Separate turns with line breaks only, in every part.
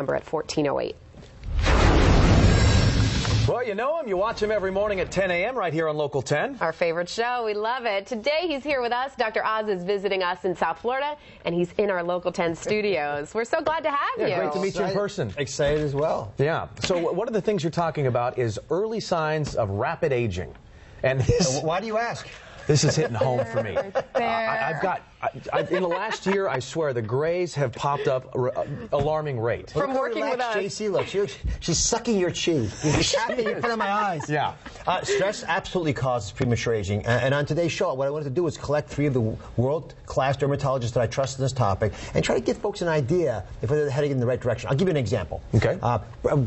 Number at 1408.
Well, you know him. You watch him every morning at 10 a.m. right here on Local 10.
Our favorite show. We love it. Today he's here with us. Dr. Oz is visiting us in South Florida, and he's in our Local 10 studios. We're so glad to have you.
Great to meet you in person.
Excited as well.
Yeah. So one of the things you're talking about is early signs of rapid aging. And this,
Why do you ask?
This is hitting home for me. I've got, in the last year, I swear, the grays have popped up alarming rate.
From working with us.
JC, look, she's sucking your chi. She's tapping in front of my eyes.
Yeah.
Stress absolutely causes premature aging. And on today's show, what I wanted to do is collect 3 of the world-class dermatologists that I trust in this topic and try to give folks an idea if they're heading in the right direction. I'll give you an example.
Okay.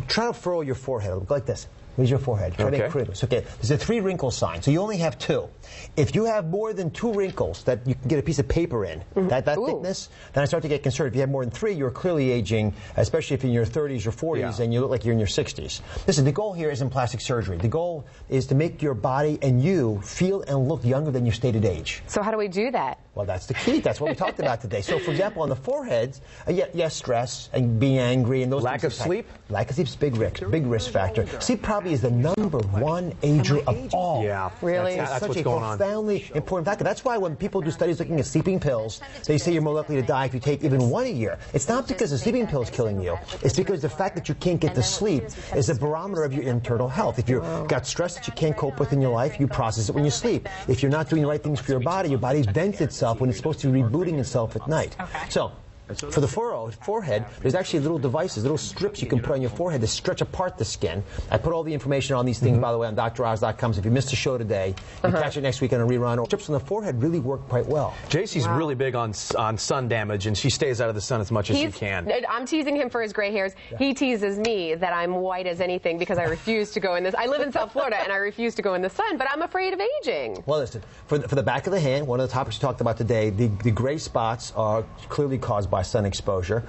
Try to furrow your forehead. Look like this. Here's your forehead. Try to make crinkles. Okay. There's a 3 wrinkle sign, so you only have 2. If you have more than 2 wrinkles that you can get a piece of paper in, that thickness, then I start to get concerned. If you have more than 3, you're clearly aging, especially if you're in your 30s or 40s and you look like you're in your 60s. Listen, the goal here isn't plastic surgery. The goal is to make your body and you feel and look younger than your stated age.
So how do we do that?
Well, that's the key. That's what we talked about today. So, for example, on the foreheads, yes, stress and being angry and those
lack of sleep.
Lack of sleep is big risk factor. Sleep probably is the #1 ager of all.
Yeah,
really.
That's
such
what's
a
going on.
profoundly important factor. That's why when people do studies looking at sleeping pills, they say you're more likely to die if you take even 1 a year. It's not because the sleeping pill is killing you. It's because the fact that you can't get to sleep is a barometer of your internal health. If you've got stress that you can't cope with in your life, you process it when you sleep. If you're not doing the right things for your body vents itself when it's supposed to be rebooting itself at night. So, for the forehead, there's actually little devices, little strips you can put on your forehead to stretch apart the skin. I put all the information on these things, by the way, on DrOz.com. So if you missed the show today, you catch it next week on a rerun. Strips on the forehead really work quite well.
JC's really big on sun damage, and she stays out of the sun as much as she can.
I'm teasing him for his gray hairs. He teases me that I'm white as anything because I refuse to go in this. I live in South Florida, and I refuse to go in the sun, but I'm afraid of aging.
Well, listen, for the back of the hand, one of the topics we talked about today, the gray spots are clearly caused by sun exposure.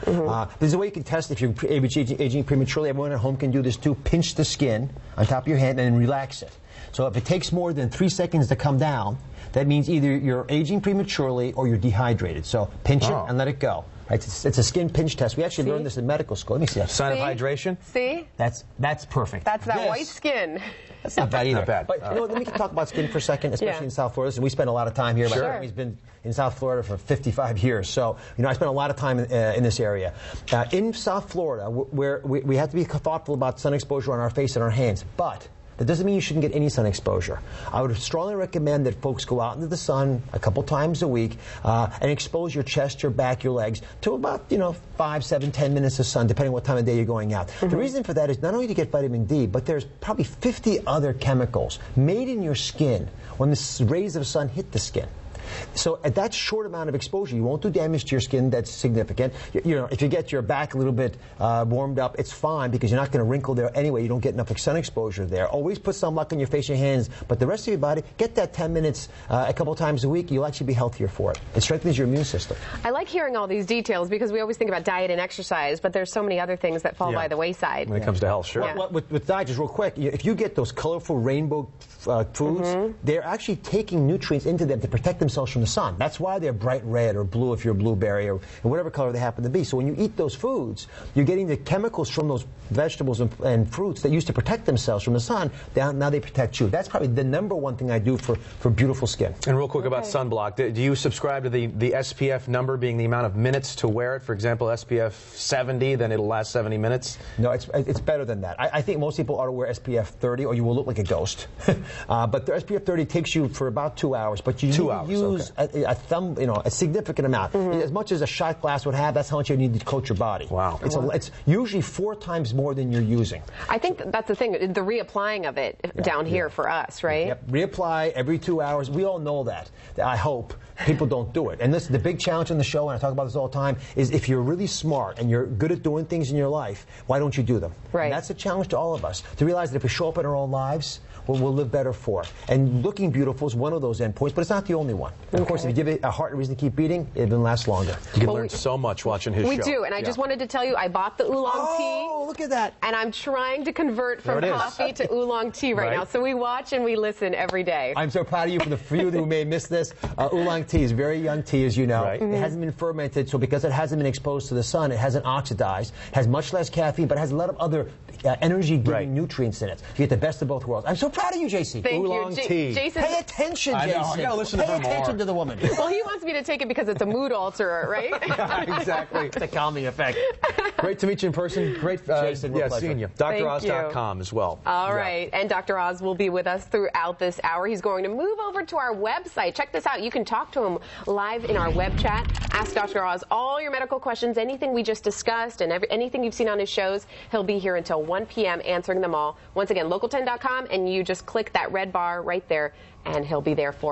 There's a way you can test if you're aging prematurely. Everyone at home can do this too. Pinch the skin on top of your hand and then relax it. So if it takes more than 3 seconds to come down, that means either you're aging prematurely or you're dehydrated. So pinch it and let it go. Right? It's a skin pinch test. We actually learned this in medical school. Let me see that.
Sign of hydration?
See?
That's perfect.
That's that white skin.
That's not bad either.
Not bad.
But you know, let me talk about skin for a second, especially in South Florida. So we spend a lot of time here.
Sure.
He's been in South Florida for 55 years. So, you know, I spent a lot of time in this area. In South Florida, where we have to be thoughtful about sun exposure on our face and our hands. But that doesn't mean you shouldn't get any sun exposure. I would strongly recommend that folks go out into the sun a couple times a week and expose your chest, your back, your legs to about, 5, 7, 10 minutes of sun, depending what time of day you're going out. The reason for that is not only to get vitamin D, but there's probably 50 other chemicals made in your skin when the rays of sun hit the skin. So at that short amount of exposure, you won't do damage to your skin that's significant. If you get your back a little bit warmed up, it's fine because you're not going to wrinkle there anyway. You don't get enough sun exposure there. Always put sunblock on your face and your hands, but the rest of your body, get that 10 minutes a couple times a week. You'll actually be healthier for it. It strengthens your immune system.
I like hearing all these details because we always think about diet and exercise, but there's so many other things that fall by the wayside.
When it comes to health, sure.
With diet, just real quick, if you get those colorful rainbow foods, they're actually taking nutrients into them to protect themselves from the sun. That's why they're bright red or blue if you're a blueberry or whatever color they happen to be. So when you eat those foods, you're getting the chemicals from those vegetables and fruits that used to protect themselves from the sun. Now they protect you. That's probably the #1 thing I do for beautiful skin.
And real quick about sunblock, do you subscribe to the SPF number being the amount of minutes to wear it? For example, SPF 70, then it'll last 70 minutes?
No, it's better than that. I think most people ought to wear SPF 30 or you will look like a ghost. But the SPF 30 takes you for about 2 hours, but you use a significant amount. As much as a shot glass would have, that's how much you need to coat your body.
Wow.
It's usually 4 times more than you're using.
I think that's the thing, the reapplying of it down here for us, right?
Yep. Reapply every 2 hours. We all know that. I hope people don't do it. And this, the big challenge in the show, and I talk about this all the time, is if you're really smart and you're good at doing things in your life, why don't you do them?
Right.
And that's a challenge to all of us, to realize that if we show up in our own lives, we'll live better for it. And looking beautiful is one of those endpoints, but it's not the only one. Of course, if you give it a heart and reason to keep beating, it will last longer.
You can learn so much watching his show.
We do, and I just wanted to tell you, I bought the oolong tea.
Oh, look at that.
And I'm trying to convert from coffee to oolong tea right now. So we watch and we listen every day.
I'm so proud of you. For the few who may have missed this, oolong tea is very young tea, as you know.
Right.
It hasn't been fermented, so because it hasn't been exposed to the sun, it hasn't oxidized, has much less caffeine, but has a lot of other energy-giving nutrients in it. You get the best of both worlds. I'm so proud of you, JC.
Thank
Oolong
you.
tea.
Jason,
Pay attention,
I know.
Jason.
I gotta listen to
Pay
her more.
attention to the woman.
well, he wants me to take it because it's a mood alterer, right?
Exactly.
It's a calming effect.
Great to meet you in person. Great,
Jason, real pleasure.
seeing you.
Thank
DrOz.com as well.
All right. And Dr. Oz will be with us throughout this hour. He's going to move over to our website. Check this out. You can talk to him live in our web chat. Ask Dr. Oz all your medical questions, anything we just discussed, and anything you've seen on his shows. He'll be here until 1 p.m. answering them all. Once again, local10.com, and you just click that red bar right there, and he'll be there for